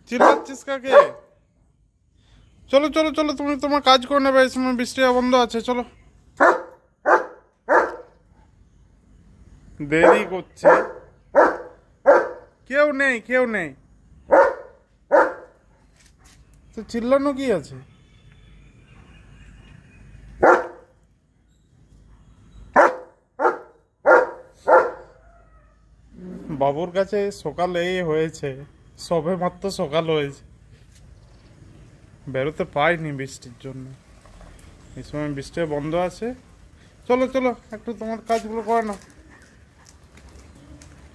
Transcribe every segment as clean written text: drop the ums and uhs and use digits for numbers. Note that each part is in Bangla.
চিল্লাচ্ছিস কাকে? চলো চলো চলো, তুমি তোমার কাজ করে নেবে, এই সময় বৃষ্টি বন্ধ আছে, চলো। দেরি করছে, কেউ নেই কেউ নেই, তো চিল্লানো কি আছে? বাবুর কাছে সকাল এই হয়েছে, সবে মাত্র সকাল হয়েছে, বেরোতে পাইনি বৃষ্টির জন্য। এই সময় বৃষ্টি বন্ধ আছে, চলো চলো একটু তোমার কাজগুলো করে নাও,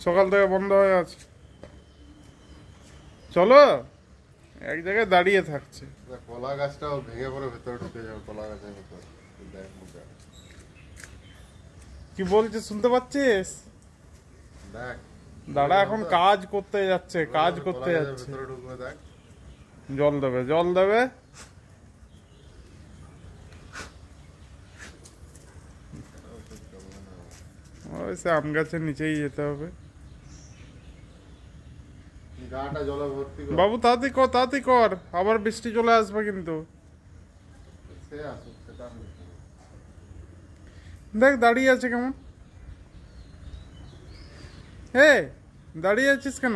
সকাল থেকে বন্ধ হয়ে আছে। চলো, এক জায়গায় দাঁড়িয়ে থাকছে। কলা গাছটাও ভেঙে পড়ে ভেতরে ঢুকে যাবে, কলা গাছের ভেতর। কি বলছে শুনতে পাচ্ছিস? দেখ, দাঁড়া, এখন কাজ করতে যাচ্ছে, কাজ করতে যাচ্ছে। জল দেবে, জল দেবে। ওই সে আম গাছের নিচেই যেতে হবে। বাবু তাড়াতাড়ি কর, তাড়াতাড়ি কর, আবার বৃষ্টি চলে আসবে কিন্তু। দেখ দাঁড়িয়ে আছে কেমন, হে দাঁড়িয়ে আছিস কেন?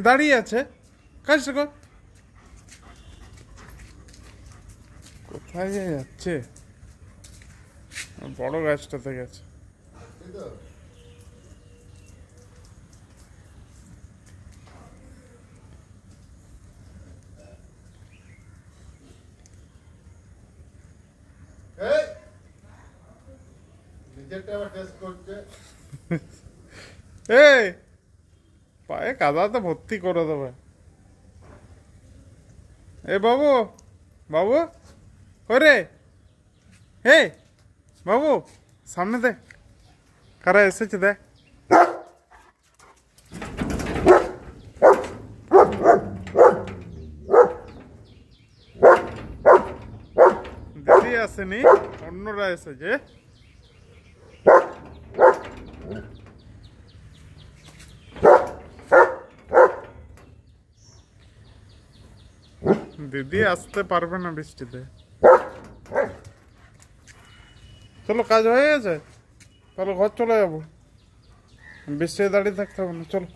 দাঁড়িয়ে আছে, কাজটা কর। কোথায় যাচ্ছে? বড় গাছটাতে গেছে। এই পায়ে কাদাতে ভর্তি করে দেবে। এ বাবু, বাবু করে, হে বাবু সামনে দেখ কারা এসেছে, দেখ। দিদি আসেনি, অন্যরা এসেছে। দিদি আসতে পারবে না বৃষ্টিতে। চলো, কাজ হয়ে গেছে, তাহলে ঘর চলে যাবো, বৃষ্টিতে দাঁড়িয়ে থাকতে হবে না। চলো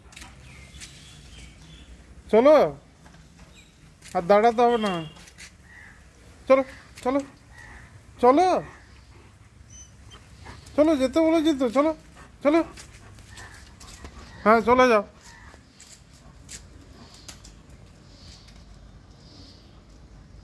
চলো, আর দাঁড়াতে হবে না, চলো চলো চলো চলো, যেতে বলেছি তো, চলো চলো, হ্যাঁ চলে যাও।